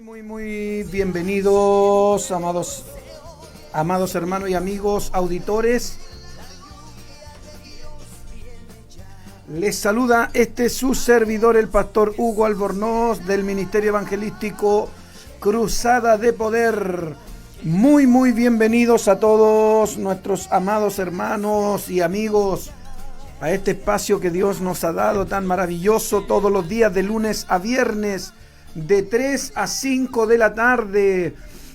Muy bienvenidos, amados hermanos y amigos auditores. Les saluda su servidor, el pastor Hugo Albornoz, del Ministerio Evangelístico Cruzada de Poder. Muy bienvenidos a todos nuestros amados hermanos y amigos a este espacio que Dios nos ha dado tan maravilloso todos los días de lunes a viernes de 3 a 5 de la tarde.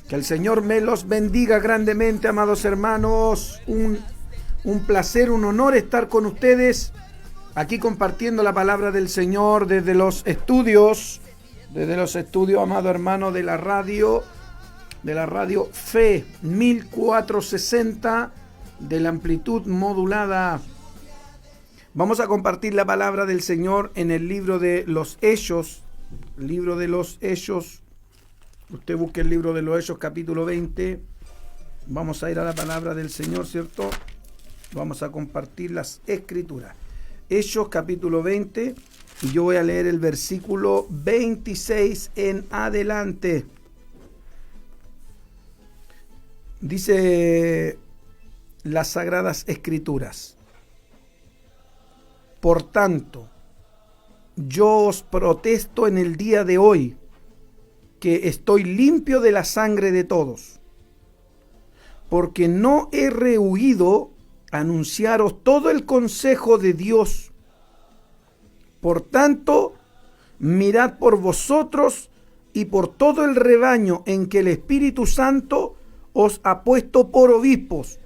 Que el Señor me los bendiga grandemente, amados hermanos. Un placer, un honor estar con ustedes aquí compartiendo la palabra del Señor desde los estudios, amado hermano, de la radio Fe 1460 de la amplitud modulada. Vamos a compartir la palabra del Señor en el libro de los Hechos. Usted busque el libro de los Hechos, capítulo 20. Vamos a ir a la palabra del Señor, ¿cierto? Vamos a compartir las escrituras. Hechos, capítulo 20, y yo voy a leer el versículo 26 en adelante. Dice las Sagradas Escrituras: por tanto, yo os protesto en el día de hoy que estoy limpio de la sangre de todos, porque no he rehuido anunciaros todo el consejo de Dios. Por tanto, mirad por vosotros y por todo el rebaño en que el Espíritu Santo os ha puesto por obispos,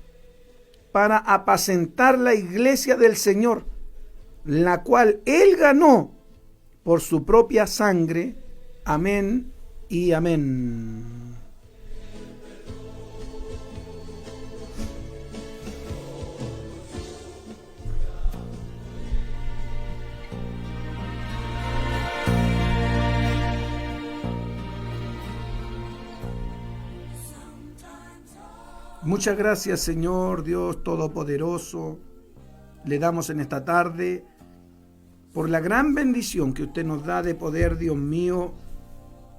para apacentar la iglesia del Señor, la cual Él ganó por su propia sangre. Amén y amén. Muchas gracias, Señor Dios Todopoderoso. Le damos en esta tarde por la gran bendición que usted nos da de poder, Dios mío,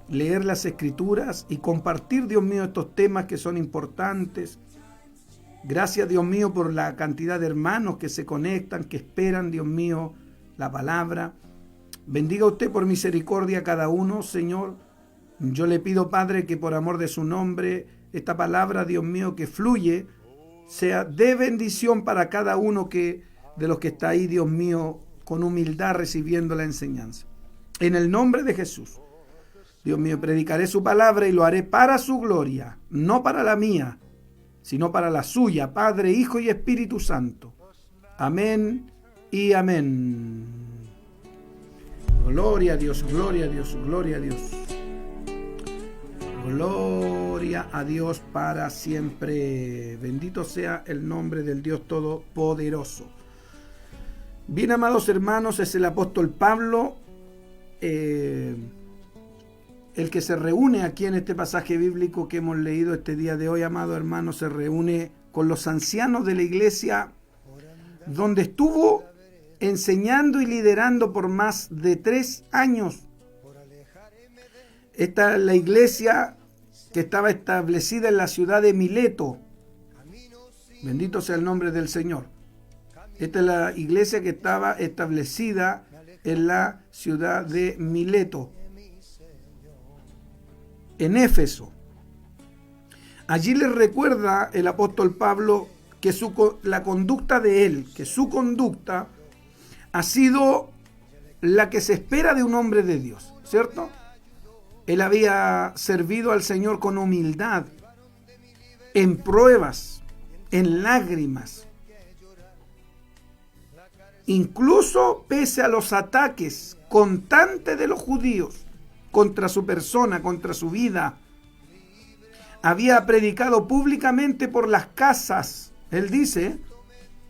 leer las Escrituras y compartir, Dios mío, estos temas que son importantes. Gracias, Dios mío, por la cantidad de hermanos que se conectan, que esperan, Dios mío, la palabra. Bendiga usted por misericordia a cada uno, Señor. Yo le pido, Padre, que por amor de su nombre, esta palabra, Dios mío, que fluye, sea de bendición para cada uno de los que está ahí, Dios mío, con humildad recibiendo la enseñanza. En el nombre de Jesús, Dios mío, predicaré su palabra y lo haré para su gloria, no para la mía, sino para la suya, Padre, Hijo y Espíritu Santo. Amén y amén. Gloria a Dios, gloria a Dios, gloria a Dios. Gloria a Dios para siempre. Bendito sea el nombre del Dios Todopoderoso. Bien, amados hermanos, es el apóstol Pablo el que se reúne aquí en este pasaje bíblico que hemos leído este día de hoy, amado hermano. Se reúne con los ancianos de la iglesia, donde estuvo enseñando y liderando por más de 3 años. Esta es la iglesia que estaba establecida en la ciudad de Mileto. Bendito sea el nombre del Señor. Esta es la iglesia que estaba establecida en la ciudad de Mileto, en Éfeso. Allí les recuerda el apóstol Pablo que la conducta de él, que su conducta ha sido la que se espera de un hombre de Dios, ¿cierto? Él había servido al Señor con humildad, en pruebas, en lágrimas, incluso pese a los ataques constantes de los judíos contra su persona, contra su vida. Había predicado públicamente por las casas. Él dice,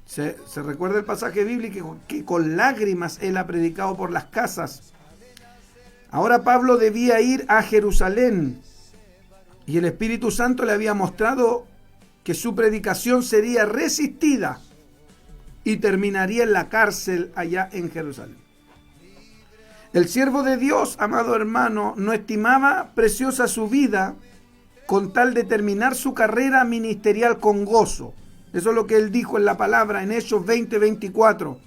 se recuerda el pasaje bíblico, que con lágrimas él ha predicado por las casas. Ahora Pablo debía ir a Jerusalén y el Espíritu Santo le había mostrado que su predicación sería resistida y terminaría en la cárcel allá en Jerusalén. El siervo de Dios, amado hermano, no estimaba preciosa su vida con tal de terminar su carrera ministerial con gozo. Eso es lo que él dijo en la palabra en Hechos 20:24.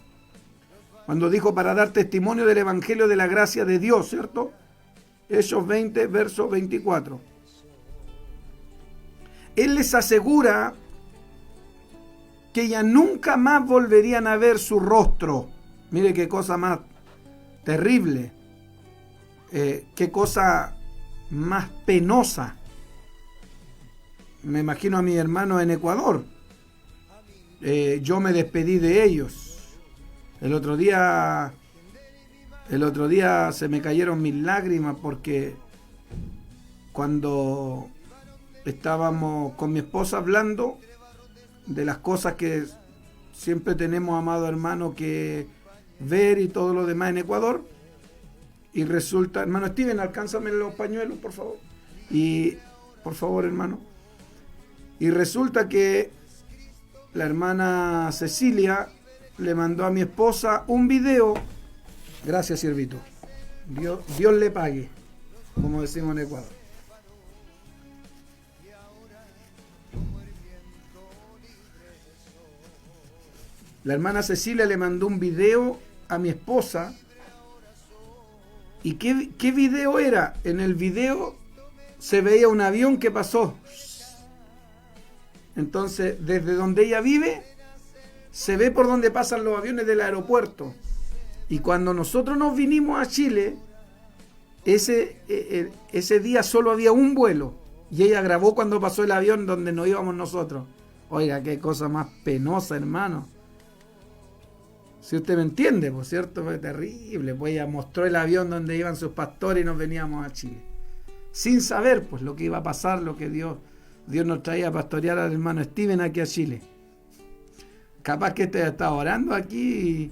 Cuando dijo para dar testimonio del evangelio de la gracia de Dios, ¿cierto? Hechos 20, verso 24. Él les asegura que ya nunca más volverían a ver su rostro. Mire qué cosa más terrible, qué cosa más penosa. Me imagino a mis hermanos en Ecuador. Yo me despedí de ellos. El otro día se me cayeron mis lágrimas porque cuando estábamos con mi esposa hablando de las cosas que siempre tenemos, amado hermano, que ver y todo lo demás en Ecuador, y resulta, hermano Steven, alcánzame los pañuelos, por favor, y por favor, hermano, y resulta que la hermana Cecilia le mandó a mi esposa un video. Gracias, siervito, Dios le pague, como decimos en Ecuador. La hermana Cecilia le mandó un video a mi esposa. ¿Y qué video era? En el video se veía un avión que pasó. Entonces, desde donde ella vive, se ve por donde pasan los aviones del aeropuerto. Y cuando nosotros nos vinimos a Chile, ese día solo había un vuelo. Y ella grabó cuando pasó el avión donde nos íbamos nosotros. Oiga, qué cosa más penosa, hermano. Si usted me entiende, por cierto, fue terrible. Pues ella mostró el avión donde iban sus pastores y nos veníamos a Chile. Sin saber, pues, lo que iba a pasar, lo que Dios nos traía a pastorear al hermano Steven aquí a Chile. Capaz que este está orando aquí y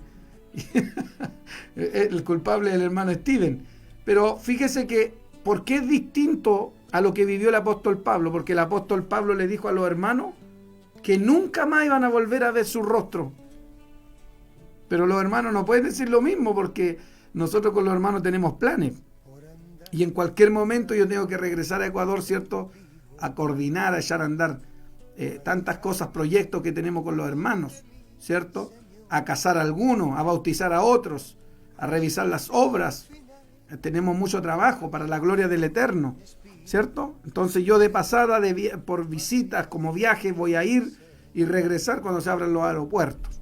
el culpable es el hermano Steven. Pero fíjese que, ¿por qué es distinto a lo que vivió el apóstol Pablo? Porque el apóstol Pablo le dijo a los hermanos que nunca más iban a volver a ver su rostro. Pero los hermanos no pueden decir lo mismo porque nosotros con los hermanos tenemos planes. Y en cualquier momento yo tengo que regresar a Ecuador, ¿cierto? A coordinar, a echar a andar tantas cosas, proyectos que tenemos con los hermanos, ¿cierto? A casar a algunos, a bautizar a otros, a revisar las obras. Tenemos mucho trabajo para la gloria del Eterno, ¿cierto? Entonces yo de pasada, por visitas, como viaje, voy a ir y regresar cuando se abran los aeropuertos.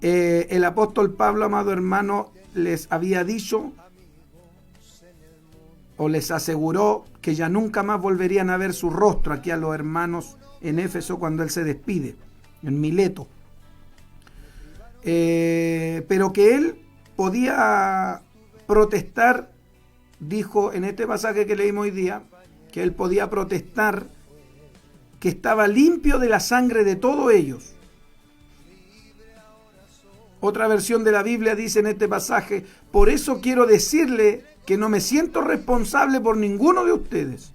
El apóstol Pablo, amado hermano, les había dicho o les aseguró que ya nunca más volverían a ver su rostro aquí a los hermanos en Éfeso cuando él se despide, en Mileto. Pero que él podía protestar, dijo en este pasaje que leímos hoy día, que él podía protestar que estaba limpio de la sangre de todos ellos. Otra versión de la Biblia dice en este pasaje: por eso quiero decirle que no me siento responsable por ninguno de ustedes.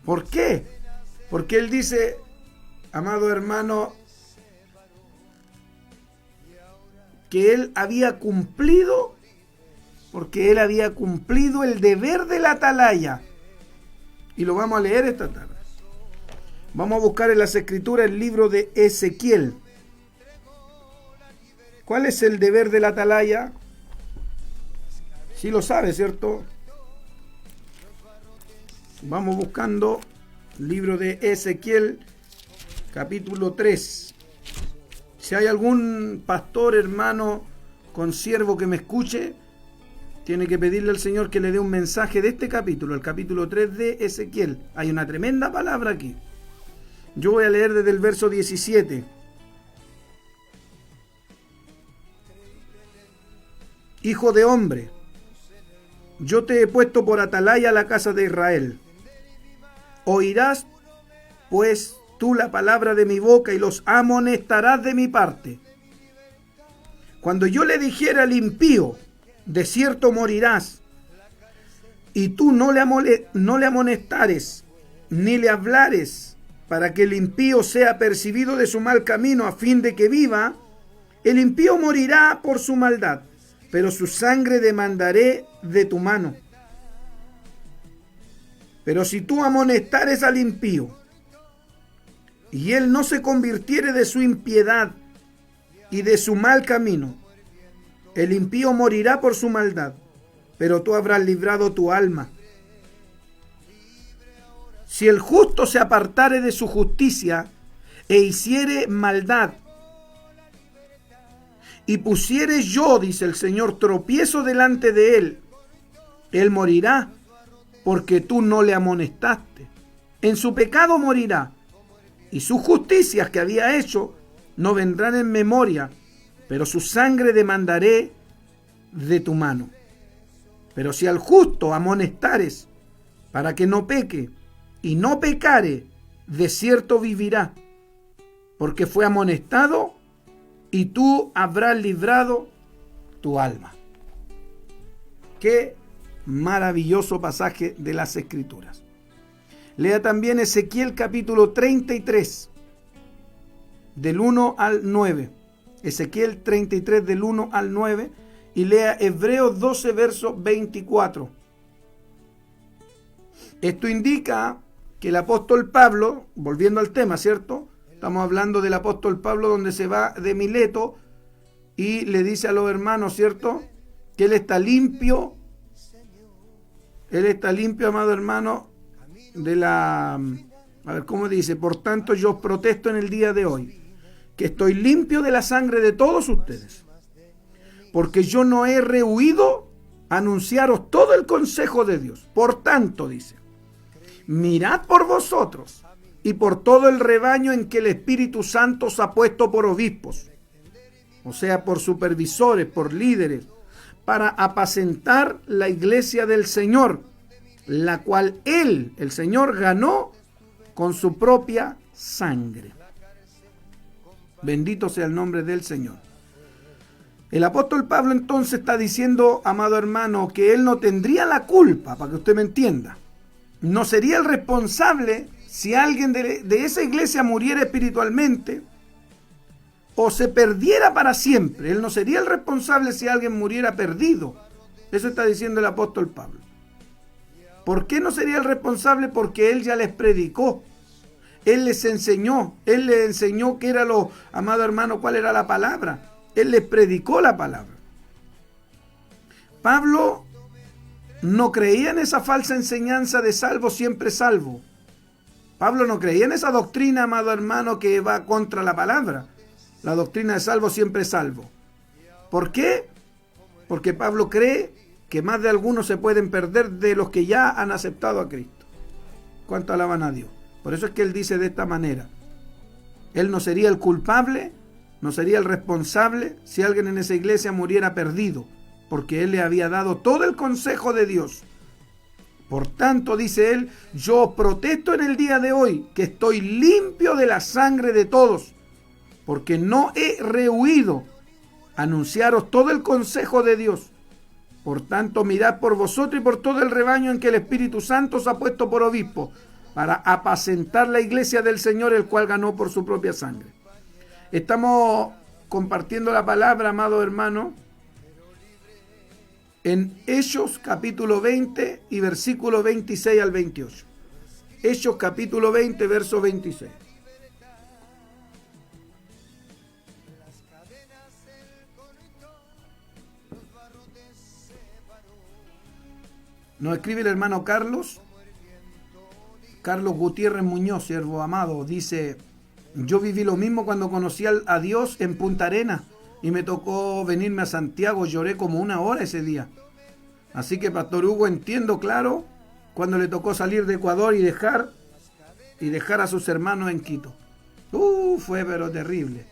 ¿Por qué? Porque él dice, amado hermano, que él había cumplido, porque él había cumplido el deber de la atalaya. Y lo vamos a leer esta tarde. Vamos a buscar en las Escrituras el libro de Ezequiel. ¿Cuál es el deber de la atalaya? Sí lo sabe, ¿cierto? Vamos buscando el libro de Ezequiel, capítulo 3. Si hay algún pastor, hermano, consiervo que me escuche, tiene que pedirle al Señor que le dé un mensaje de este capítulo, el capítulo 3 de Ezequiel. Hay una tremenda palabra aquí. Yo voy a leer desde el verso 17. Hijo de hombre, yo te he puesto por atalaya a la casa de Israel. Oirás, pues, tú la palabra de mi boca y los amonestarás de mi parte. Cuando yo le dijera al impío, de cierto morirás, y tú no le amonestares, ni le hablares, para que el impío sea percibido de su mal camino, a fin de que viva, el impío morirá por su maldad. pero su sangre demandaré de tu mano. Pero si tú amonestares al impío, y él no se convirtiere de su impiedad y de su mal camino, el impío morirá por su maldad, pero tú habrás librado tu alma. Si el justo se apartare de su justicia e hiciere maldad, y pusiere yo, dice el Señor, tropiezo delante de él, él morirá, porque tú no le amonestaste. En su pecado morirá, y sus justicias que había hecho no vendrán en memoria, pero su sangre demandaré de tu mano. Pero si al justo amonestares para que no peque, y no pecare, de cierto vivirá, porque fue amonestado, y tú habrás librado tu alma. Qué maravilloso pasaje de las Escrituras. Lea también Ezequiel capítulo 33, del 1 al 9. Ezequiel 33, del 1 al 9. Y lea Hebreos 12, verso 24. Esto indica que el apóstol Pablo, volviendo al tema, ¿cierto? Estamos hablando del apóstol Pablo, donde se va de Mileto y le dice a los hermanos, ¿cierto?, que él está limpio. Él está limpio, amado hermano, de la... A ver, ¿cómo dice? Por tanto, yo os protesto en el día de hoy, que estoy limpio de la sangre de todos ustedes, porque yo no he rehuido anunciaros todo el consejo de Dios. Por tanto, dice, mirad por vosotros y por todo el rebaño en que el Espíritu Santo os ha puesto por obispos, o sea, por supervisores, por líderes, para apacentar la iglesia del Señor, la cual Él, el Señor, ganó con su propia sangre. Bendito sea el nombre del Señor. El apóstol Pablo entonces está diciendo, amado hermano, que él no tendría la culpa, para que usted me entienda. No sería el responsable si alguien de esa iglesia muriera espiritualmente o se perdiera para siempre. Él no sería el responsable si alguien muriera perdido. Eso está diciendo el apóstol Pablo. ¿Por qué no sería el responsable? Porque él ya les predicó. Él les enseñó. Él les enseñó qué era lo, amado hermano, cuál era la palabra. Él les predicó la palabra. Pablo no creía en esa falsa enseñanza de salvo siempre salvo. Pablo no creía en esa doctrina, amado hermano, que va contra la palabra. La doctrina de salvo siempre salvo. ¿Por qué? Porque Pablo cree que más de algunos se pueden perder de los que ya han aceptado a Cristo. ¿Cuánto alaban a Dios? Por eso es que él dice de esta manera. Él no sería el culpable, no sería el responsable si alguien en esa iglesia muriera perdido, porque él le había dado todo el consejo de Dios. Por tanto, dice él, yo os protesto en el día de hoy, que estoy limpio de la sangre de todos, porque no he rehuido anunciaros todo el consejo de Dios. Por tanto, mirad por vosotros y por todo el rebaño en que el Espíritu Santo os ha puesto por obispo, para apacentar la iglesia del Señor, el cual ganó por su propia sangre. Estamos compartiendo la palabra, amado hermano, en Hechos capítulo 20 y versículo 26 al 28. Hechos capítulo 20, verso 26. Nos escribe el hermano Carlos Gutiérrez Muñoz, siervo amado, dice: yo viví lo mismo cuando conocí a Dios en Punta Arenas y me tocó venirme a Santiago. Lloré como 1 hora ese día. Así que, Pastor Hugo, entiendo claro cuando le tocó salir de Ecuador y dejar a sus hermanos en Quito. Fue pero terrible.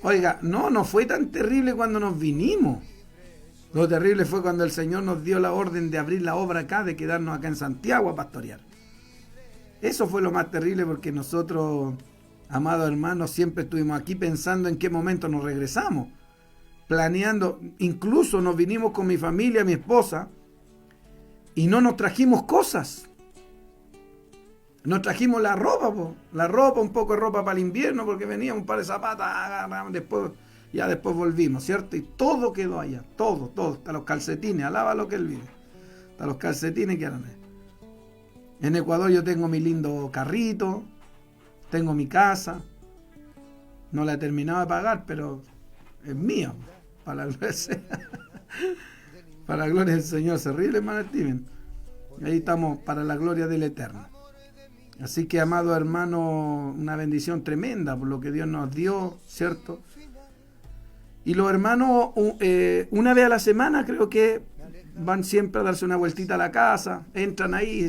Oiga, no fue tan terrible cuando nos vinimos. Lo terrible fue cuando el Señor nos dio la orden de abrir la obra acá, de quedarnos acá en Santiago a pastorear. Eso fue lo más terrible, porque nosotros, amados hermanos, siempre estuvimos aquí pensando en qué momento nos regresamos, planeando. Incluso nos vinimos con mi familia, mi esposa, y no nos trajimos cosas. Nos trajimos la ropa, un poco de ropa para el invierno, porque venía un par de zapatos, después Ya después volvimos, ¿cierto? Y todo quedó allá, todo, hasta los calcetines, alaba lo que él vive. Hasta los calcetines quedaron ahí. En Ecuador yo tengo mi lindo carrito, tengo mi casa, no la he terminado de pagar, pero es mía, para la gloria, para la gloria del Señor. Se ríe, hermano Steven. Ahí estamos para la gloria del Eterno. Así que, amado hermano, una bendición tremenda por lo que Dios nos dio, ¿cierto? Y los hermanos, una vez a la semana, creo que van siempre a darse una vueltita a la casa, entran ahí,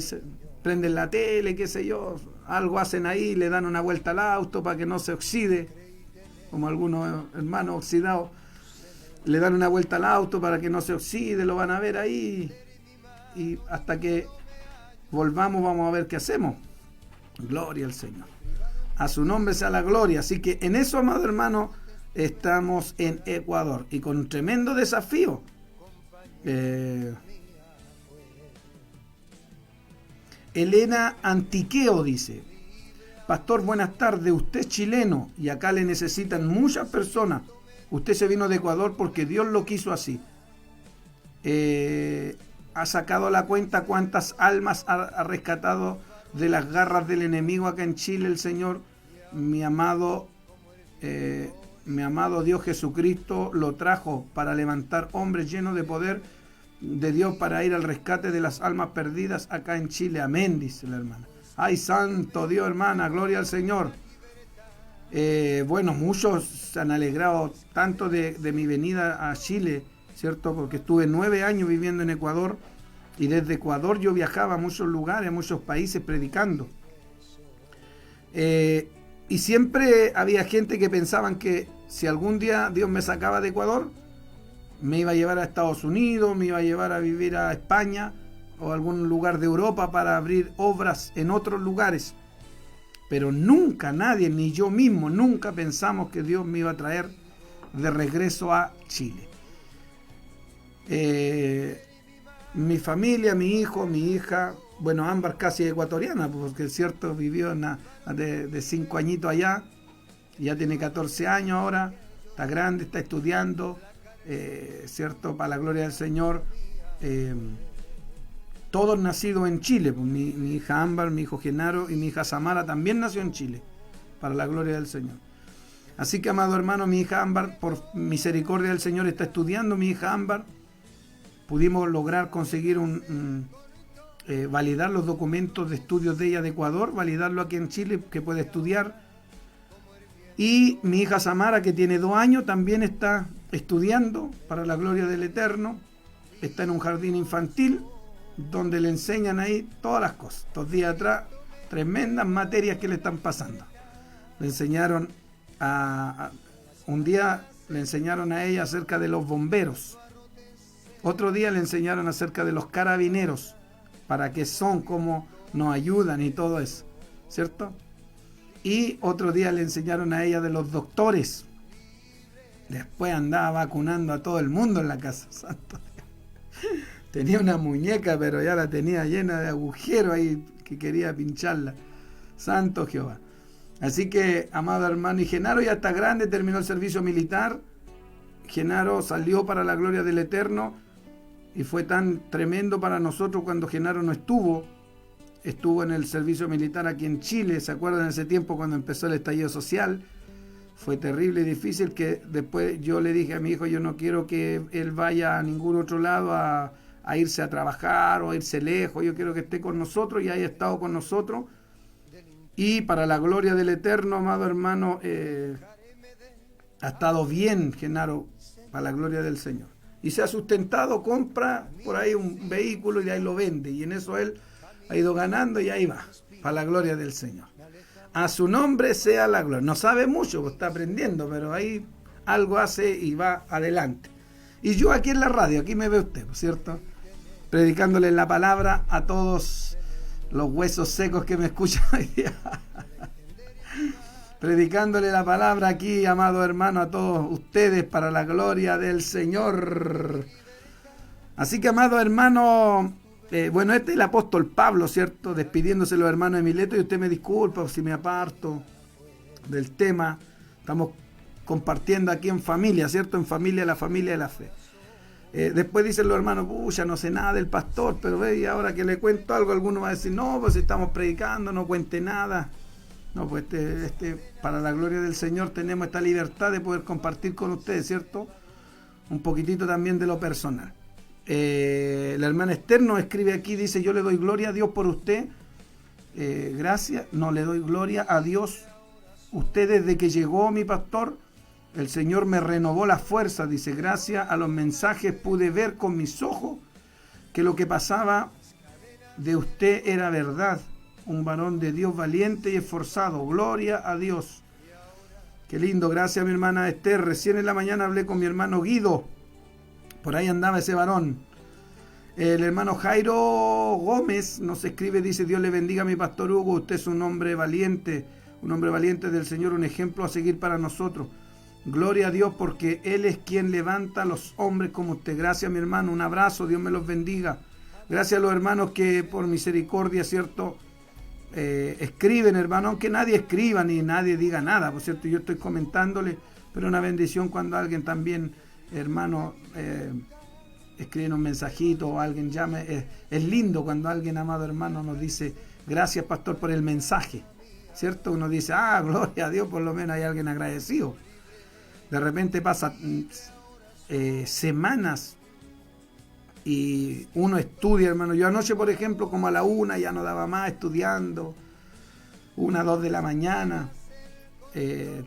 prenden la tele, qué sé yo, algo hacen ahí, le dan una vuelta al auto para que no se oxide, como algunos hermanos oxidados, le dan una vuelta al auto para que no se oxide, lo van a ver ahí, y hasta que volvamos vamos a ver qué hacemos. Gloria al Señor. A su nombre sea la gloria. Así que en eso, amado hermano, estamos en Ecuador y con un tremendo desafío. Elena Antiqueo dice: Pastor, buenas tardes, usted es chileno y acá le necesitan muchas personas. Usted se vino de Ecuador porque Dios lo quiso así. ¿Ha sacado la cuenta cuántas almas ha rescatado de las garras del enemigo acá en Chile el Señor? Mi amado Dios Jesucristo lo trajo para levantar hombres llenos de poder de Dios para ir al rescate de las almas perdidas acá en Chile. Amén, dice la hermana. Ay, santo Dios, hermana, gloria al Señor. Bueno, muchos se han alegrado tanto de mi venida a Chile, ¿cierto? Porque estuve 9 años viviendo en Ecuador y desde Ecuador yo viajaba a muchos lugares, a muchos países predicando. Y siempre había gente que pensaban que si algún día Dios me sacaba de Ecuador, me iba a llevar a Estados Unidos, me iba a llevar a vivir a España o a algún lugar de Europa para abrir obras en otros lugares. Pero nunca nadie, ni yo mismo, nunca pensamos que Dios me iba a traer de regreso a Chile. Mi familia, mi hijo, mi hija, bueno, Ámbar casi ecuatoriana, porque es cierto, vivió de 5 añitos allá, ya tiene 14 años ahora, está grande, está estudiando, cierto, para la gloria del Señor. Todos nacidos en Chile, pues mi hija Ámbar, mi hijo Genaro y mi hija Samara también nació en Chile, para la gloria del Señor. Así que, amado hermano, mi hija Ámbar, por misericordia del Señor, está estudiando. Mi hija Ámbar, pudimos lograr conseguir validar los documentos de estudios de ella de Ecuador, validarlo aquí en Chile, que puede estudiar. Y mi hija Samara, que tiene 2 años, también está estudiando para la gloria del Eterno. Está en un jardín infantil donde le enseñan ahí todas las cosas. 2 días atrás, tremendas materias que le están pasando. Le enseñaron un día le enseñaron a ella acerca de los bomberos. Otro día le enseñaron acerca de los carabineros, para qué son, cómo nos ayudan y todo eso, ¿cierto? Y otro día le enseñaron a ella de los doctores. Después andaba vacunando a todo el mundo en la casa, santo Dios. Tenía una muñeca, pero ya la tenía llena de agujeros ahí, que quería pincharla. Santo Jehová. Así que, amado hermano, y Genaro ya está grande, terminó el servicio militar. Genaro salió para la gloria del Eterno y fue tan tremendo para nosotros cuando Genaro no estuvo en el servicio militar aquí en Chile. ¿Se acuerdan de ese tiempo cuando empezó el estallido social? Fue terrible y difícil, que después yo le dije a mi hijo, yo no quiero que él vaya a ningún otro lado a irse a trabajar o a irse lejos, yo quiero que esté con nosotros y haya estado con nosotros. Y para la gloria del Eterno, amado hermano, ha estado bien Genaro, para la gloria del Señor. Y se ha sustentado, compra por ahí un vehículo y ahí lo vende. Y en eso él ha ido ganando y ahí va, para la gloria del Señor. A su nombre sea la gloria. No sabe mucho, pues está aprendiendo, pero ahí algo hace y va adelante. Y yo aquí en la radio, aquí me ve usted, ¿cierto? Predicándole la palabra a todos los huesos secos que me escuchan hoy día. Predicándole la palabra aquí, amado hermano, a todos ustedes para la gloria del Señor. Así que, amado hermano, bueno, este es el apóstol Pablo, ¿cierto? Despidiéndose los hermanos de Mileto, y usted me disculpa si me aparto del tema. Estamos compartiendo aquí en familia, ¿cierto? En familia, la familia de la fe. Después dicen los hermanos, pucha, no sé nada del pastor, pero ve, y ahora que le cuento algo, alguno va a decir, no, pues estamos predicando, no cuente nada. No, pues para la gloria del Señor tenemos esta libertad de poder compartir con ustedes, ¿cierto? Un poquitito también de lo personal. La hermana Esther nos escribe aquí, dice, yo le doy gloria a Dios por usted. Gracias, no, le doy gloria a Dios. Usted desde que llegó mi pastor, el Señor me renovó las fuerzas, dice, gracias a los mensajes pude ver con mis ojos que lo que pasaba de usted era verdad. Un varón de Dios valiente y esforzado. Gloria a Dios. Qué lindo, gracias mi hermana Esther. Recién en la mañana hablé con mi hermano Guido. Por ahí andaba ese varón. El hermano Jairo Gómez nos escribe, dice, Dios le bendiga a mi pastor Hugo. Usted es un hombre valiente del Señor, un ejemplo a seguir para nosotros. Gloria a Dios porque Él es quien levanta a los hombres como usted. Gracias mi hermano, un abrazo, Dios me los bendiga. Gracias a los hermanos que por misericordia, ¿cierto? Escriben, hermano, aunque nadie escriba ni nadie diga nada, por cierto, yo estoy comentándole, pero una bendición cuando alguien también, hermano, escribe un mensajito o alguien llame. Es lindo cuando alguien, amado hermano, nos dice, gracias pastor por el mensaje, ¿cierto? Uno dice, gloria a Dios, por lo menos hay alguien agradecido. De repente pasa semanas y uno estudia, hermano. Yo anoche, por ejemplo, como a la 1, ya no daba más estudiando, 1, 2 de la mañana,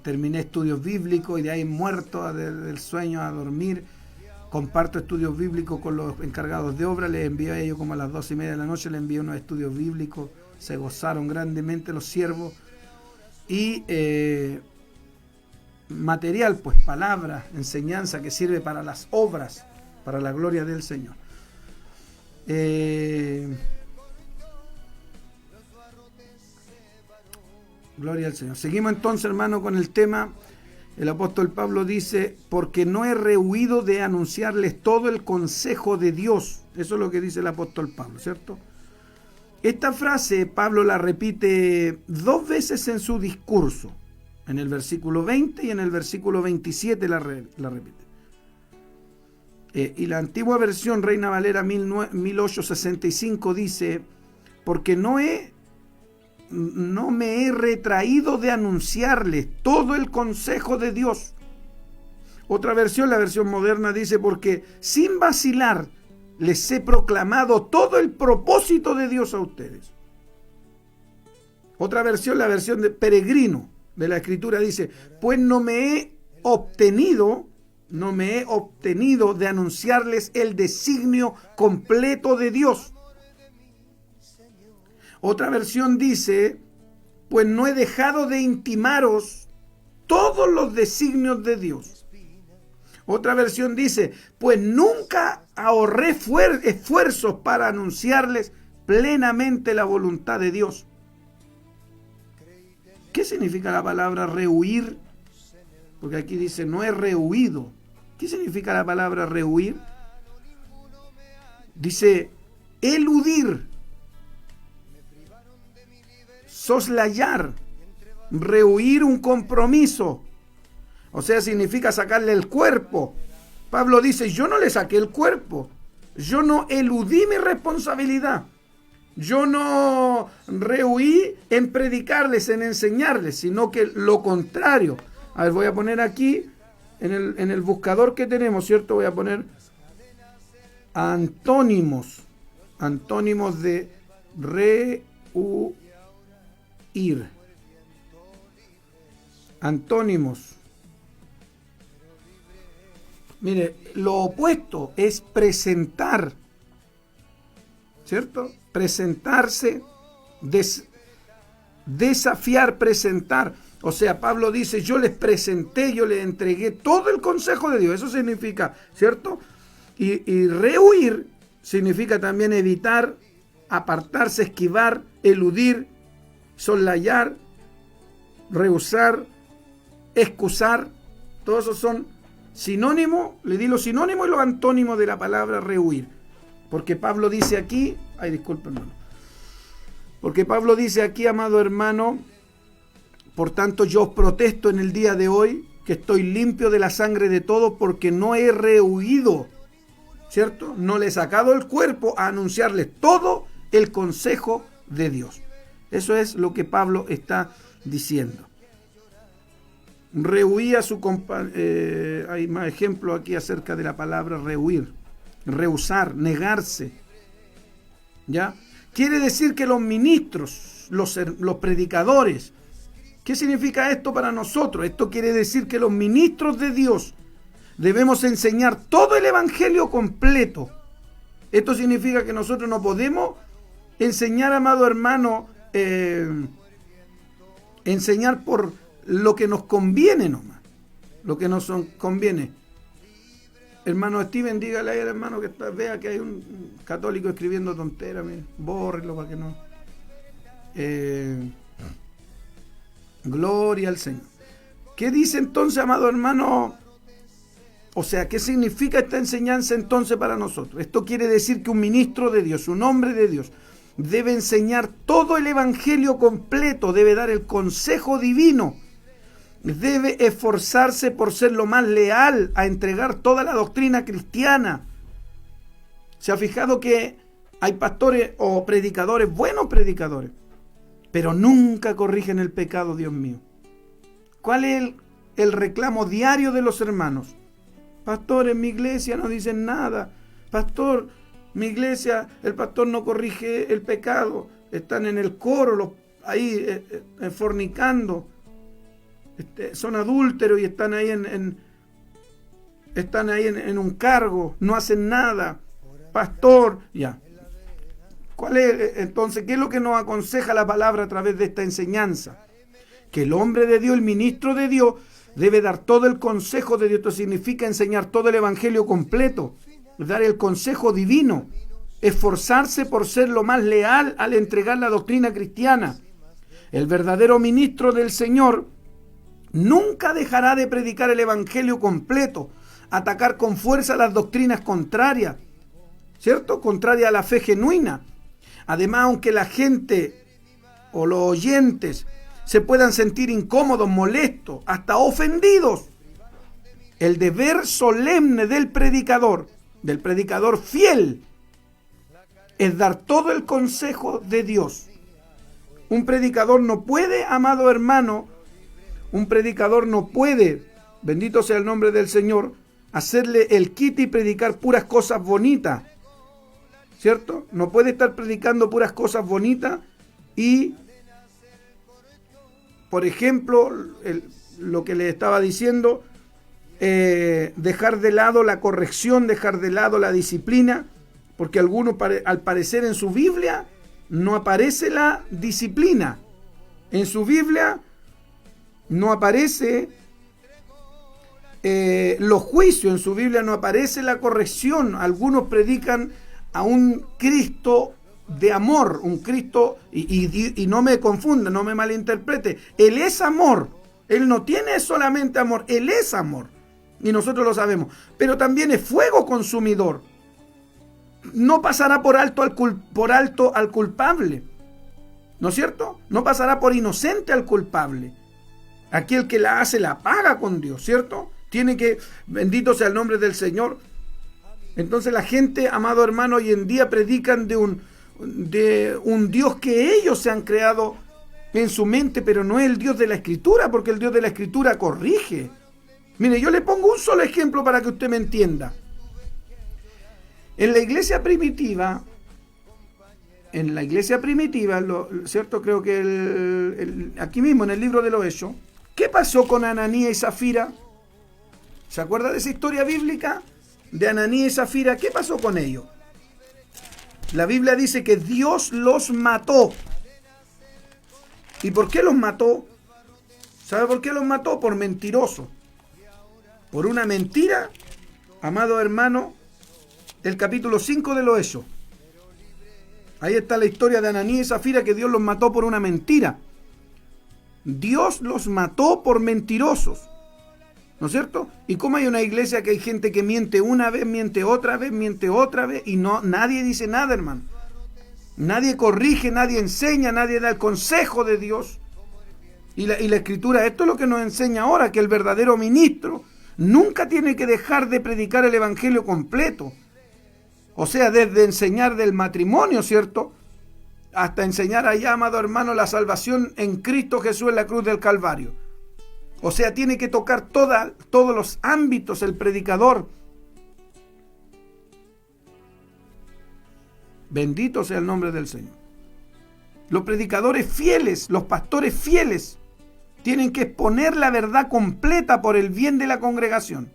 terminé estudios bíblicos y de ahí muerto del sueño a dormir. Comparto estudios bíblicos con los encargados de obra, les envié a ellos como a las 2:30 de la noche, les envié unos estudios bíblicos, se gozaron grandemente los siervos y material, pues palabra, enseñanza que sirve para las obras, para la gloria del Señor. Gloria al Señor. Seguimos entonces, hermano, con el tema. El apóstol Pablo dice, porque no he rehuido de anunciarles todo el consejo de Dios. Eso es lo que dice el apóstol Pablo, ¿cierto? Esta frase Pablo la repite 2 veces en su discurso. En el versículo 20 y en el versículo 27 la repite. Y la antigua versión Reina Valera 1865 dice, porque no me he retraído de anunciarles todo el consejo de Dios. Otra versión, la versión moderna, dice, porque sin vacilar les he proclamado todo el propósito de Dios a ustedes. Otra versión, la versión de Peregrino de la Escritura, dice, pues no me he obtenido de anunciarles el designio completo de Dios. Otra versión dice, pues no he dejado de intimaros todos los designios de Dios. Otra versión dice, pues nunca ahorré esfuerzos para anunciarles plenamente la voluntad de Dios. ¿Qué significa la palabra rehuir? Porque aquí dice, no he rehuido. ¿Qué significa la palabra rehuir? Dice, eludir, soslayar, rehuir un compromiso. O sea, significa sacarle el cuerpo. Pablo dice, yo no le saqué el cuerpo. Yo no eludí mi responsabilidad. Yo no rehuí en predicarles, en enseñarles, sino que lo contrario. A ver, voy a poner aquí, en el buscador que tenemos, ¿cierto? Voy a poner antónimos. Antónimos de rehuir. Antónimos. Mire, lo opuesto es presentar, ¿cierto? Presentarse, desafiar, presentar. O sea, Pablo dice, yo les presenté, yo les entregué todo el consejo de Dios. Eso significa, ¿cierto? Y rehuir significa también evitar, apartarse, esquivar, eludir, soslayar, rehusar, excusar. Todos esos son sinónimos, le di los sinónimos y los antónimos de la palabra rehuir. Porque Pablo dice aquí, disculpe hermano, porque Pablo dice aquí, amado hermano, por tanto yo os protesto en el día de hoy, que estoy limpio de la sangre de todos porque no he rehuido, ¿cierto? No le he sacado el cuerpo a anunciarles todo el consejo de Dios. Eso es lo que Pablo está diciendo. Rehuía su compañero. Hay más ejemplos aquí acerca de la palabra rehuir, rehusar, negarse. ¿Ya? Quiere decir que los ministros, los predicadores, ¿qué significa esto para nosotros? Esto quiere decir que los ministros de Dios debemos enseñar todo el evangelio completo. Esto significa que nosotros no podemos enseñar, amado hermano, enseñar por lo que nos conviene nomás, lo que nos conviene. Hermano Steven, dígale ahí al hermano que vea que hay un católico escribiendo tonteras, bórrelo para que no. Gloria al Señor. ¿Qué dice entonces, amado hermano? O sea, ¿qué significa esta enseñanza entonces para nosotros? Esto quiere decir que un ministro de Dios, un hombre de Dios, debe enseñar todo el evangelio completo, debe dar el consejo divino, debe esforzarse por ser lo más leal a entregar toda la doctrina cristiana. ¿Se ha fijado que hay pastores o predicadores, buenos predicadores, pero nunca corrigen el pecado, Dios mío? ¿Cuál es el reclamo diario de los hermanos? Pastor, en mi iglesia no dicen nada. Pastor, mi iglesia, el pastor no corrige el pecado. Están en el coro, ahí fornicando. Son adúlteros y están ahí en un cargo, no hacen nada. Pastor, ya. ¿Cuál es entonces? ¿Qué es lo que nos aconseja la palabra a través de esta enseñanza? Que el hombre de Dios, el ministro de Dios, debe dar todo el consejo de Dios. Esto significa enseñar todo el evangelio completo, dar el consejo divino, esforzarse por ser lo más leal al entregar la doctrina cristiana. El verdadero ministro del Señor nunca dejará de predicar el evangelio completo, atacar con fuerza las doctrinas contrarias, ¿cierto? Contrarias a la fe genuina. Además, aunque la gente o los oyentes se puedan sentir incómodos, molestos, hasta ofendidos, el deber solemne del predicador fiel, es dar todo el consejo de Dios. Un predicador no puede, amado hermano, bendito sea el nombre del Señor, hacerle el quite y predicar puras cosas bonitas, ¿cierto? No puede estar predicando puras cosas bonitas y, por ejemplo, lo que le estaba diciendo, dejar de lado la corrección, dejar de lado la disciplina, porque algunos, al parecer, en su Biblia no aparece la disciplina. En su Biblia no aparece los juicios, en su Biblia no aparece la corrección. Algunos predican a un Cristo de amor, un Cristo, y no me confunda, no me malinterprete, Él es amor, Él no tiene solamente amor, Él es amor, y nosotros lo sabemos, pero también es fuego consumidor. No pasará por alto al culpable, ¿no es cierto? No pasará por inocente al culpable. Aquel que la hace la paga con Dios, ¿cierto? Tiene que, bendito sea el nombre del Señor. Entonces la gente, amado hermano, hoy en día predican de un Dios que ellos se han creado en su mente, pero no es el Dios de la Escritura, porque el Dios de la Escritura corrige. Mire, yo le pongo un solo ejemplo para que usted me entienda. En la iglesia primitiva, ¿cierto? Creo que aquí mismo en el libro de los Hechos, ¿qué pasó con Ananías y Zafira? ¿Se acuerda de esa historia bíblica de Ananías y Zafira? ¿Qué pasó con ellos? La Biblia dice que Dios los mató. ¿Y por qué los mató? ¿Sabe por qué los mató? Por mentirosos. Por una mentira, amado hermano, el capítulo 5 de los Hechos. Ahí está la historia de Ananías y Zafira, que Dios los mató por una mentira. Dios los mató por mentirosos, ¿no es cierto? Y como hay una iglesia que hay gente que miente una vez, miente otra vez, y nadie dice nada, hermano. Nadie corrige, nadie enseña, nadie da el consejo de Dios. Y la Escritura, esto es lo que nos enseña ahora, que el verdadero ministro nunca tiene que dejar de predicar el Evangelio completo. O sea, desde enseñar del matrimonio, ¿cierto?, hasta enseñar allá, amado hermano, la salvación en Cristo Jesús en la cruz del Calvario. O sea, tiene que tocar todos los ámbitos el predicador. Bendito sea el nombre del Señor. Los predicadores fieles, los pastores fieles, tienen que exponer la verdad completa por el bien de la congregación.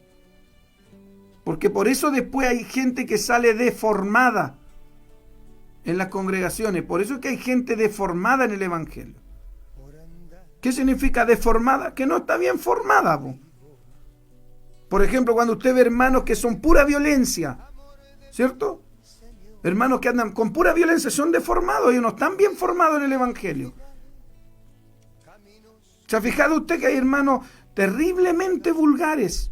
Porque por eso después hay gente que sale deformada en las congregaciones. Por eso es que hay gente deformada en el Evangelio. ¿Qué significa deformada? Que no está bien formada. Por ejemplo, cuando usted ve hermanos que son pura violencia, ¿cierto? Hermanos que andan con pura violencia son deformados, ellos no están bien formados en el Evangelio. ¿Se ha fijado usted que hay hermanos terriblemente vulgares?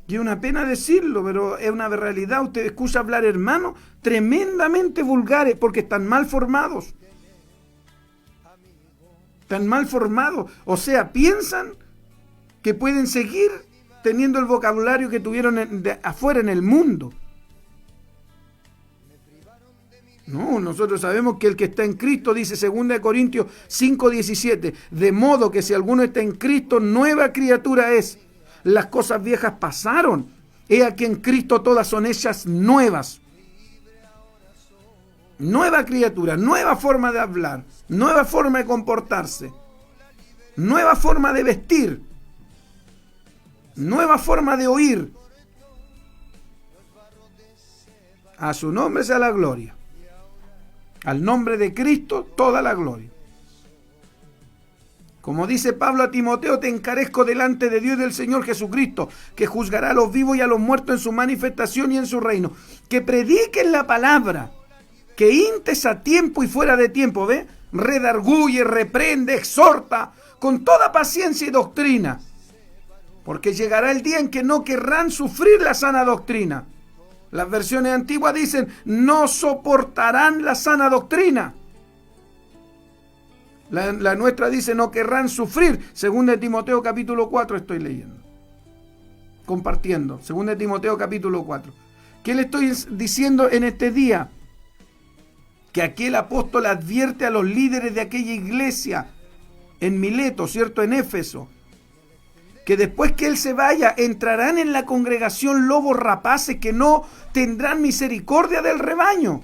Y es una pena decirlo, pero es una realidad. Usted escucha hablar hermanos tremendamente vulgares porque están mal formados. Están mal formados. O sea, piensan que pueden seguir teniendo el vocabulario que tuvieron afuera en el mundo. No, nosotros sabemos que el que está en Cristo, dice 2 Corintios 5:17, de modo que si alguno está en Cristo, nueva criatura es. Las cosas viejas pasaron. He aquí en Cristo todas son hechas nuevas. Nueva criatura, nueva forma de hablar, nueva forma de comportarse, nueva forma de vestir, nueva forma de oír. A su nombre sea la gloria. Al nombre de Cristo toda la gloria. Como dice Pablo a Timoteo, te encarezco delante de Dios y del Señor Jesucristo, que juzgará a los vivos y a los muertos en su manifestación y en su reino. Que prediquen la palabra, que intes a tiempo y fuera de tiempo, ¿ve? Redarguye, reprende, exhorta, con toda paciencia y doctrina. Porque llegará el día en que no querrán sufrir la sana doctrina. Las versiones antiguas dicen, no soportarán la sana doctrina. La nuestra dice, no querrán sufrir. 2 Timoteo capítulo 4 estoy leyendo. Compartiendo. 2 Timoteo capítulo 4. ¿Qué le estoy diciendo en este día? Que aquel apóstol advierte a los líderes de aquella iglesia en Mileto, ¿cierto? En Éfeso. Que después que él se vaya, entrarán en la congregación lobos rapaces que no tendrán misericordia del rebaño.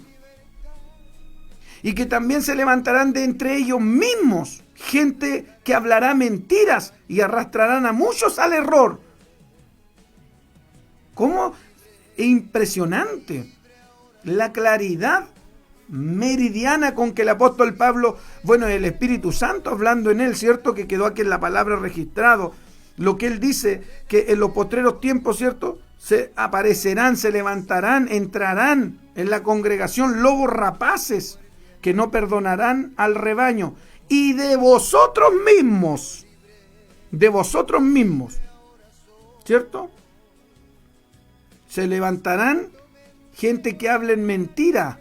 Y que también se levantarán de entre ellos mismos gente que hablará mentiras y arrastrarán a muchos al error. ¿Cómo? Es impresionante la claridad meridiana con que el apóstol Pablo, bueno, el Espíritu Santo hablando en él, ¿cierto? Que quedó aquí en la palabra registrado. Lo que él dice, que en los postreros tiempos, ¿cierto? Se aparecerán, se levantarán, entrarán en la congregación lobos rapaces que no perdonarán al rebaño. Y de vosotros mismos, ¿cierto? Se levantarán gente que hablen mentira.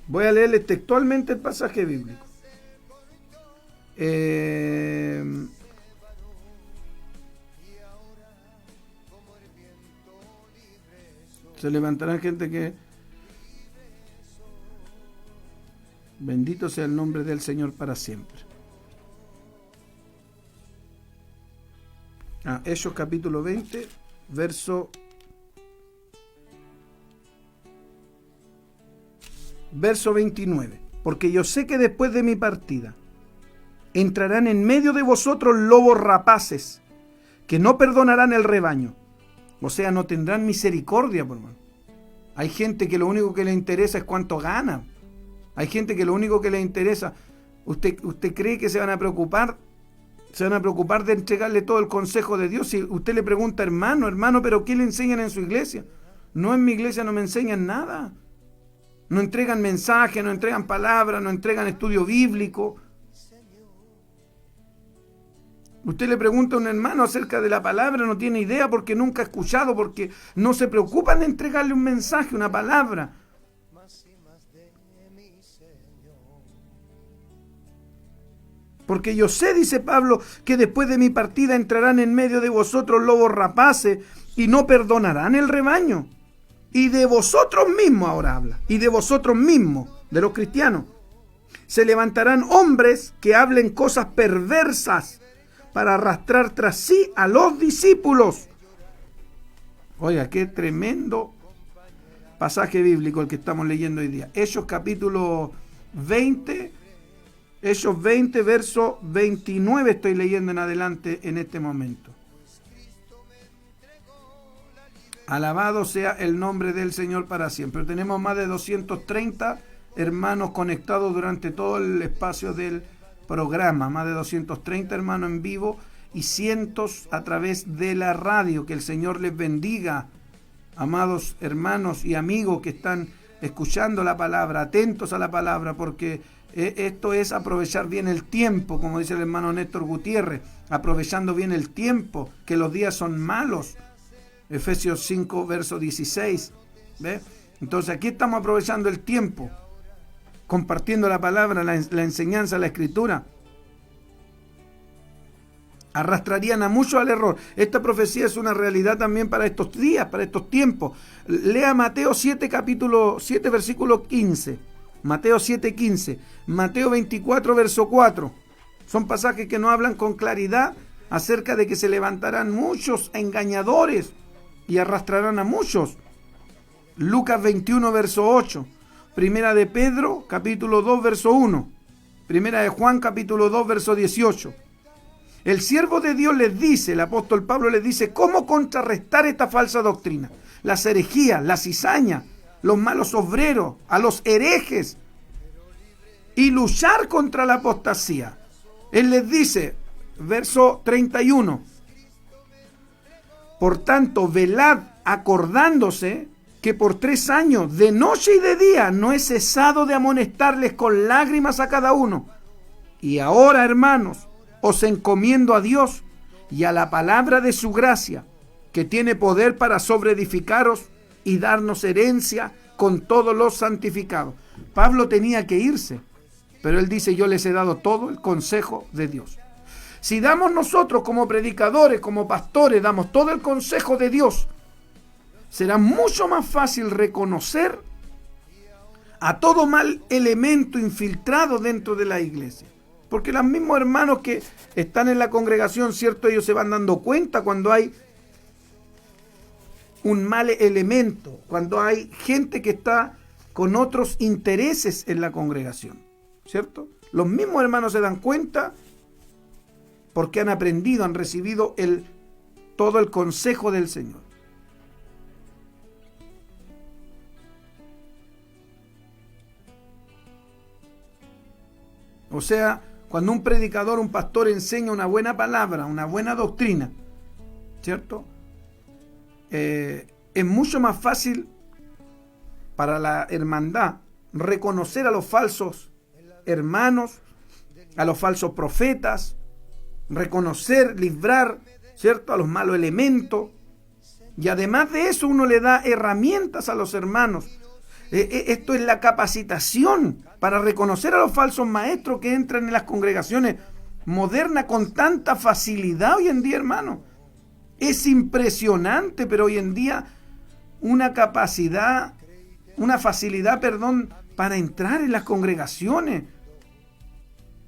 Voy a leerles textualmente el pasaje bíblico. Se levantarán gente que... Bendito sea el nombre del Señor para siempre. Hechos capítulo 20, verso 29. Porque yo sé que después de mi partida entrarán en medio de vosotros lobos rapaces que no perdonarán el rebaño. O sea, no tendrán misericordia, por hermano. Hay gente que lo único que le interesa es cuánto gana. Hay gente que lo único que le interesa, ¿usted cree que se van a preocupar de entregarle todo el consejo de Dios? Si usted le pregunta, hermano, ¿pero qué le enseñan en su iglesia? No, en mi iglesia no me enseñan nada. No entregan mensajes, no entregan palabras, no entregan estudio bíblico. Usted le pregunta a un hermano acerca de la palabra, no tiene idea porque nunca ha escuchado, porque no se preocupan de entregarle un mensaje, una palabra. Porque yo sé, dice Pablo, que después de mi partida entrarán en medio de vosotros lobos rapaces y no perdonarán el rebaño. Y de vosotros mismos ahora habla, y de vosotros mismos, de los cristianos, se levantarán hombres que hablen cosas perversas para arrastrar tras sí a los discípulos. Oiga, qué tremendo pasaje bíblico el que estamos leyendo hoy día. Hechos capítulo 20, Hechos 20, verso 29 estoy leyendo en adelante en este momento. Alabado sea el nombre del Señor para siempre. Tenemos más de 230 hermanos conectados durante todo el espacio del programa. Más de 230 hermanos en vivo y cientos a través de la radio. Que el Señor les bendiga, amados hermanos y amigos que están escuchando la palabra, atentos a la palabra, porque esto es aprovechar bien el tiempo, como dice el hermano Néstor Gutiérrez, aprovechando bien el tiempo, que los días son malos. Efesios 5, verso 16. ¿Ve? Entonces aquí estamos aprovechando el tiempo, compartiendo la palabra, la enseñanza, la escritura. Arrastrarían a muchos al error. Esta profecía es una realidad también para estos días, para estos tiempos. Lea Mateo 7, capítulo 7, versículo 15. Mateo 7, 15. Mateo 24, verso 4. Son pasajes que nos hablan con claridad acerca de que se levantarán muchos engañadores y arrastrarán a muchos. Lucas 21, verso 8. Primera de Pedro, capítulo 2, verso 1. Primera de Juan, capítulo 2, verso 18. El siervo de Dios les dice, el apóstol Pablo les dice, cómo contrarrestar esta falsa doctrina. Las herejías, la cizaña, los malos obreros, a los herejes, y luchar contra la apostasía. Él les dice, verso 31, por tanto, velad acordándose que por 3 años, de noche y de día, no he cesado de amonestarles con lágrimas a cada uno. Y ahora, hermanos, os encomiendo a Dios y a la palabra de su gracia, que tiene poder para sobreedificaros y darnos herencia con todos los santificados. Pablo tenía que irse, pero él dice, yo les he dado todo el consejo de Dios. Si damos nosotros como predicadores, como pastores, damos todo el consejo de Dios, será mucho más fácil reconocer a todo mal elemento infiltrado dentro de la iglesia. Porque los mismos hermanos que están en la congregación, ¿cierto? Ellos se van dando cuenta cuando hay un mal elemento, cuando hay gente que está con otros intereses en la congregación, ¿cierto? Los mismos hermanos se dan cuenta porque han aprendido, han recibido todo el consejo del Señor. O sea, cuando un predicador, un pastor enseña una buena palabra, una buena doctrina, ¿cierto? Es mucho más fácil para la hermandad reconocer a los falsos hermanos, a los falsos profetas, reconocer, librar, ¿cierto?, a los malos elementos. Y además de eso, uno le da herramientas a los hermanos. Esto es la capacitación para reconocer a los falsos maestros que entran en las congregaciones modernas con tanta facilidad hoy en día, hermano. Es impresionante, pero hoy en día una facilidad, para entrar en las congregaciones.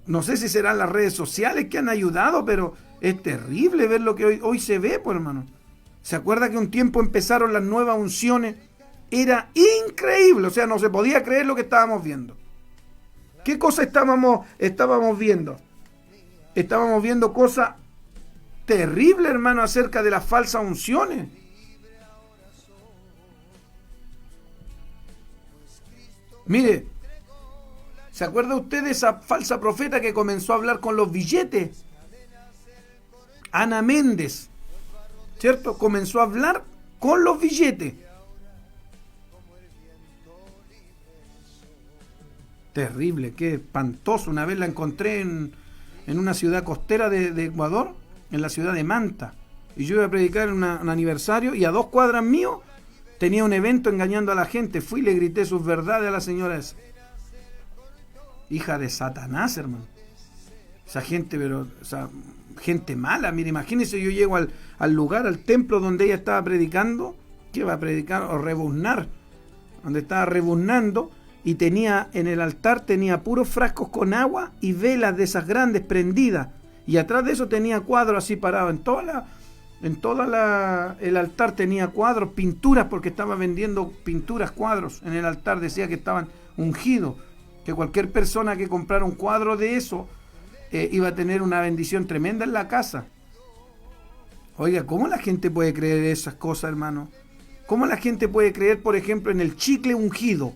No sé si serán las redes sociales que han ayudado, pero es terrible ver lo que hoy se ve, pues, hermano. ¿Se acuerda que un tiempo empezaron las nuevas unciones? Era increíble, o sea, no se podía creer lo que estábamos viendo. ¿Qué cosa estábamos viendo? Estábamos viendo cosas terribles, hermano, acerca de las falsas unciones. Mire, ¿se acuerda usted de esa falsa profeta que comenzó a hablar con los billetes? Ana Méndez, ¿cierto? Comenzó a hablar con los billetes. Terrible, qué espantoso. Una vez la encontré en una ciudad costera de Ecuador, en la ciudad de Manta. Y yo iba a predicar en un aniversario y a 2 cuadras mío tenía un evento engañando a la gente. Fui y le grité sus verdades a la señora esa. Hija de Satanás, hermano. Esa gente, pero, o sea, gente mala. Mire, imagínense, yo llego al lugar, al templo donde ella estaba predicando, que iba a predicar o rebuznar, donde estaba rebuznando, y tenía en el altar tenía puros frascos con agua y velas de esas grandes prendidas, y atrás de eso tenía cuadros así parados el altar tenía cuadros, pinturas, porque estaba vendiendo pinturas, cuadros en el altar, decía que estaban ungidos, que cualquier persona que comprara un cuadro de eso iba a tener una bendición tremenda en la casa. Oiga, ¿cómo la gente puede creer esas cosas, hermano? ¿Cómo la gente puede creer, por ejemplo, en el chicle ungido?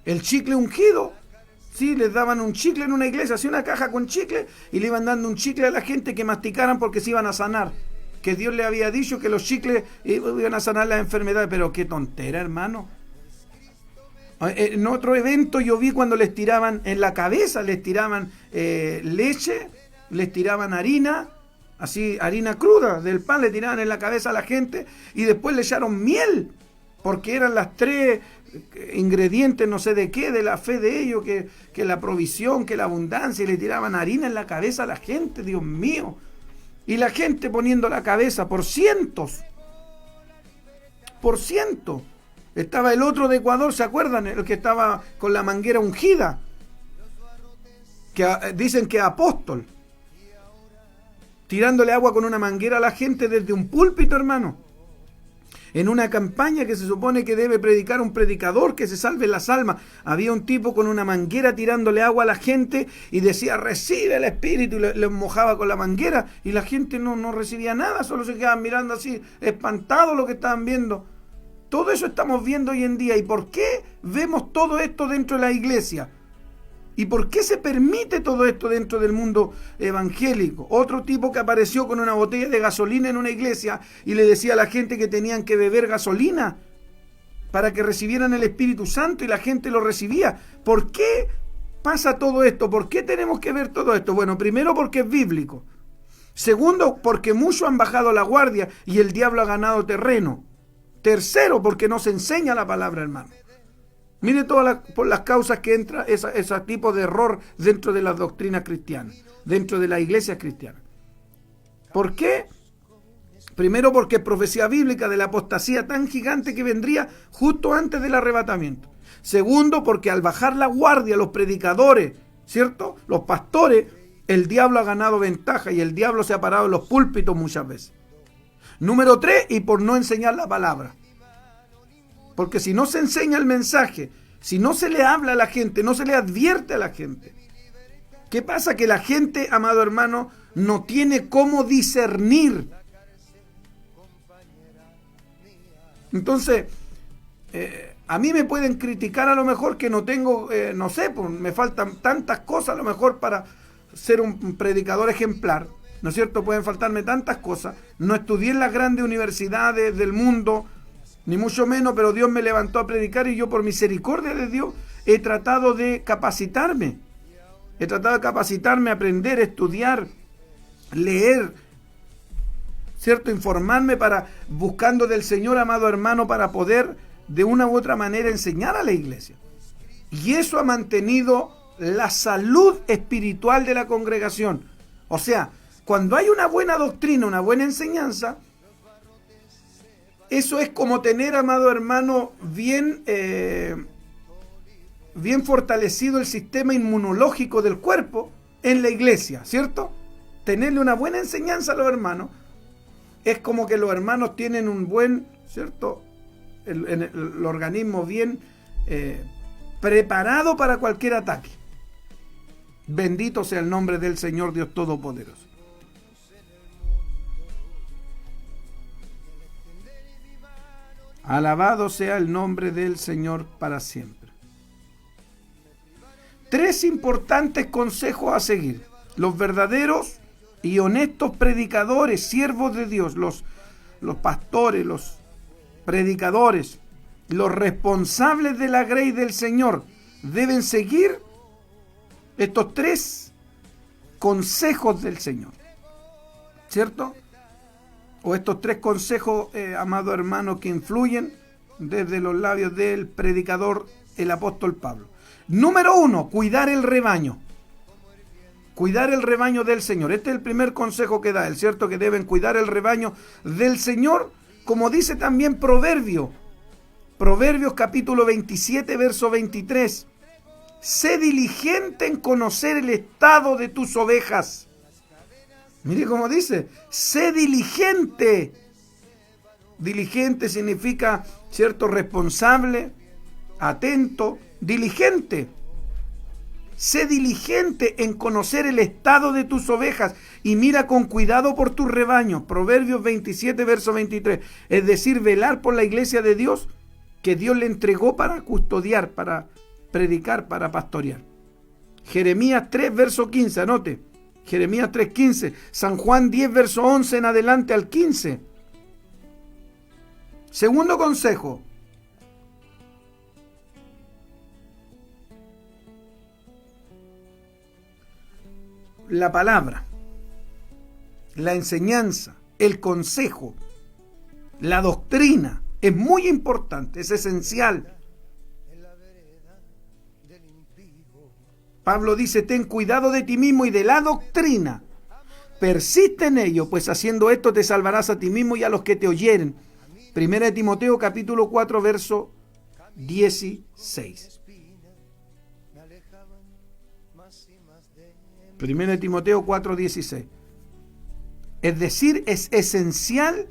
El chicle ungido, sí, les daban un chicle en una iglesia, así una caja con chicle, y le iban dando un chicle a la gente que masticaran porque se iban a sanar. Que Dios le había dicho que los chicles iban a sanar las enfermedades, pero qué tontera, hermano. En otro evento yo vi cuando les tiraban en la cabeza, les tiraban leche, les tiraban harina, así harina cruda del pan, le tiraban en la cabeza a la gente y después le echaron miel, porque eran las 3 ingredientes, no sé de qué, de la fe de ellos, que la provisión, que la abundancia, y le tiraban harina en la cabeza a la gente, Dios mío. Y la gente poniendo la cabeza por cientos. Por cientos. Estaba el otro de Ecuador, ¿se acuerdan? El que estaba con la manguera ungida. Que dicen que es apóstol. Tirándole agua con una manguera a la gente desde un púlpito, hermano. En una campaña que se supone que debe predicar un predicador que se salve las almas. Había un tipo con una manguera tirándole agua a la gente y decía, recibe el Espíritu, y le mojaba con la manguera, y la gente no recibía nada, solo se quedaban mirando así, espantados lo que estaban viendo. Todo eso estamos viendo hoy en día. ¿Y por qué vemos todo esto dentro de la iglesia? ¿Y por qué se permite todo esto dentro del mundo evangélico? Otro tipo que apareció con una botella de gasolina en una iglesia y le decía a la gente que tenían que beber gasolina para que recibieran el Espíritu Santo, y la gente lo recibía. ¿Por qué pasa todo esto? ¿Por qué tenemos que ver todo esto? Bueno, primero porque es bíblico. Segundo, porque muchos han bajado la guardia y el diablo ha ganado terreno. Tercero, porque no se enseña la palabra, hermano. Mire por las causas que entra ese tipo de error dentro de las doctrinas cristianas, dentro de la iglesia cristiana. ¿Por qué? Primero, porque es profecía bíblica de la apostasía tan gigante que vendría justo antes del arrebatamiento. Segundo, porque al bajar la guardia los predicadores, ¿cierto?, los pastores, el diablo ha ganado ventaja y el diablo se ha parado en los púlpitos muchas veces. Número 3, y por no enseñar la palabra. Porque si no se enseña el mensaje, si no se le habla a la gente, no se le advierte a la gente, ¿qué pasa? Que la gente, amado hermano, no tiene cómo discernir. Entonces, a mí me pueden criticar a lo mejor que no tengo, no sé, pues me faltan tantas cosas a lo mejor para ser un predicador ejemplar, ¿no es cierto? Pueden faltarme tantas cosas. No estudié en las grandes universidades del mundo, ni mucho menos, pero Dios me levantó a predicar y yo, por misericordia de Dios, he tratado de capacitarme. He tratado de capacitarme, aprender, estudiar, leer, ¿cierto? Informarme buscando del Señor, amado hermano, para poder de una u otra manera enseñar a la iglesia. Y eso ha mantenido la salud espiritual de la congregación. O sea, cuando hay una buena doctrina, una buena enseñanza, eso es como tener, amado hermano, bien fortalecido el sistema inmunológico del cuerpo en la iglesia, ¿cierto? Tenerle una buena enseñanza a los hermanos es como que los hermanos tienen un buen, ¿cierto?, el organismo bien preparado para cualquier ataque. Bendito sea el nombre del Señor Dios Todopoderoso. Alabado sea el nombre del Señor para siempre. 3 importantes consejos a seguir. Los verdaderos y honestos predicadores, siervos de Dios, los pastores, los predicadores, los responsables de la grey del Señor, deben seguir estos 3 consejos del Señor, ¿cierto? O estos 3 consejos, amado hermano, que influyen desde los labios del predicador, el apóstol Pablo. Número 1, cuidar el rebaño. Cuidar el rebaño del Señor. Este es el primer consejo que da, ¿es cierto? Que deben cuidar el rebaño del Señor, como dice también Proverbios capítulo 27, verso 23. Sé diligente en conocer el estado de tus ovejas. Mire cómo dice, sé diligente. Diligente significa, ¿cierto?, responsable, atento, diligente. Sé diligente en conocer el estado de tus ovejas y mira con cuidado por tus rebaños. Proverbios 27, verso 23. Es decir, velar por la iglesia de Dios que Dios le entregó para custodiar, para predicar, para pastorear. Jeremías 3, verso 15, anote. Jeremías 3, 15. San Juan 10, verso 11 en adelante al 15. Segundo consejo. La palabra, la enseñanza, el consejo, la doctrina es muy importante, es esencial. Pablo dice, ten cuidado de ti mismo y de la doctrina. Persiste en ello, pues haciendo esto te salvarás a ti mismo y a los que te oyeren. Primera de Timoteo capítulo 4, verso 16. Primera de Timoteo 4, 16. Es decir, es esencial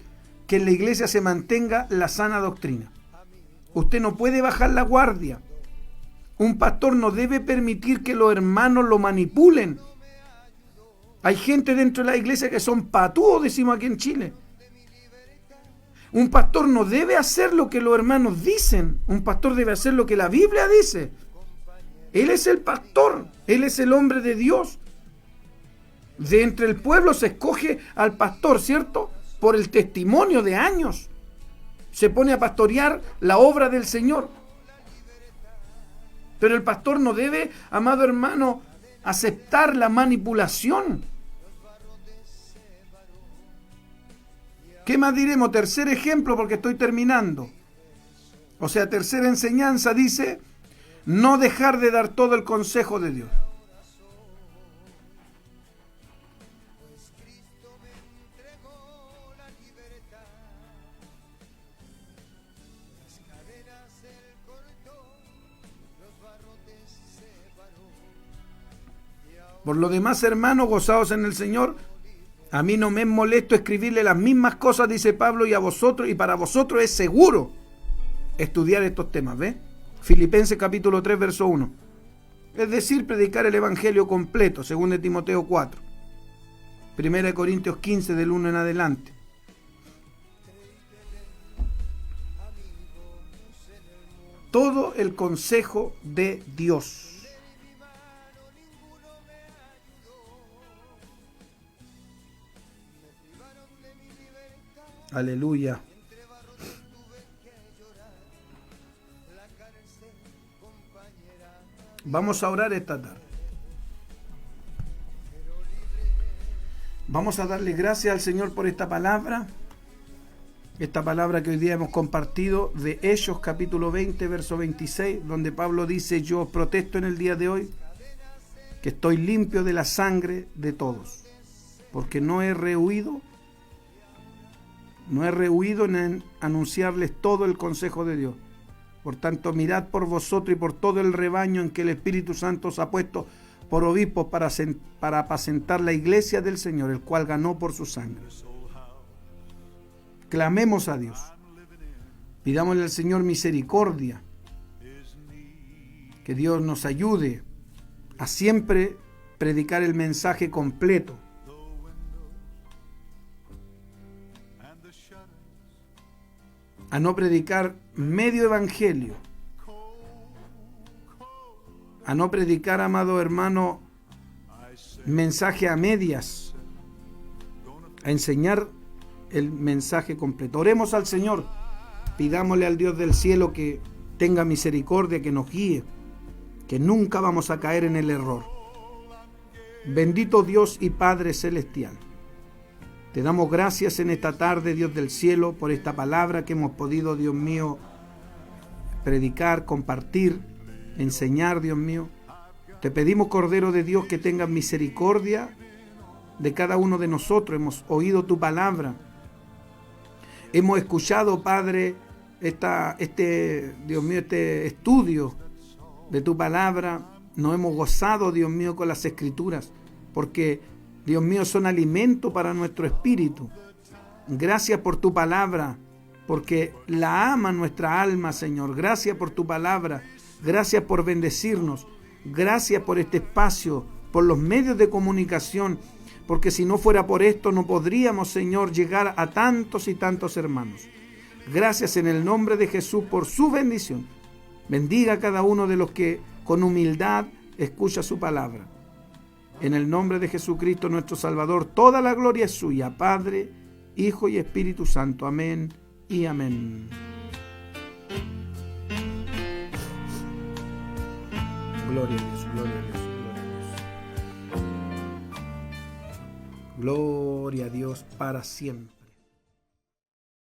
que en la iglesia se mantenga la sana doctrina. Usted no puede bajar la guardia. Un pastor no debe permitir que los hermanos lo manipulen. Hay gente dentro de la iglesia que son patúos, decimos aquí en Chile. Un pastor no debe hacer lo que los hermanos dicen. Un pastor debe hacer lo que la Biblia dice. Él es el pastor, él es el hombre de Dios. De entre el pueblo se escoge al pastor, ¿cierto? Por el testimonio de años. Se pone a pastorear la obra del Señor. Pero el pastor no debe, amado hermano, aceptar la manipulación. ¿Qué más diremos? Tercer ejemplo, porque estoy terminando. O sea, tercera enseñanza dice, no dejar de dar todo el consejo de Dios. Por lo demás, hermanos, gozaos en el Señor. A mí no me es molesto escribirle las mismas cosas, dice Pablo, y a vosotros, y para vosotros es seguro estudiar estos temas, ¿ves? Filipenses capítulo 3, verso 1. Es decir, predicar el evangelio completo, según de Timoteo 4. Primera de Corintios 15, del 1 en adelante. Todo el consejo de Dios. Aleluya. Vamos a orar esta tarde. Vamos a darle gracias al Señor por esta palabra que hoy día hemos compartido de Hechos capítulo 20, verso 26, donde Pablo dice, yo os protesto en el día de hoy que estoy limpio de la sangre de todos, porque no he rehuido en anunciarles todo el consejo de Dios. Por tanto, mirad por vosotros y por todo el rebaño en que el Espíritu Santo os ha puesto por obispos para apacentar la iglesia del Señor, el cual ganó por su sangre. Clamemos a Dios. Pidámosle al Señor misericordia. Que Dios nos ayude a siempre predicar el mensaje completo. A no predicar medio evangelio, a no predicar, amado hermano, mensaje a medias, a enseñar el mensaje completo. Oremos al Señor, pidámosle al Dios del cielo que tenga misericordia, que nos guíe, que nunca vamos a caer en el error. Bendito Dios y Padre Celestial, te damos gracias en esta tarde, Dios del cielo, por esta palabra que hemos podido, Dios mío, predicar, compartir, enseñar, Dios mío. Te pedimos, Cordero de Dios, que tengas misericordia de cada uno de nosotros. Hemos oído tu palabra. Hemos escuchado, Padre, Dios mío, este estudio de tu palabra. Nos hemos gozado, Dios mío, con las Escrituras, porque, Dios mío, son alimento para nuestro espíritu. Gracias por tu palabra, porque la ama nuestra alma, Señor. Gracias por tu palabra. Gracias por bendecirnos. Gracias por este espacio, por los medios de comunicación, porque si no fuera por esto no podríamos, Señor, llegar a tantos y tantos hermanos. Gracias en el nombre de Jesús por su bendición. Bendiga a cada uno de los que con humildad escucha su palabra. En el nombre de Jesucristo nuestro Salvador, toda la gloria es suya, Padre, Hijo y Espíritu Santo. Amén y amén. Gloria a Dios, gloria a Dios, gloria a Dios. Gloria a Dios para siempre.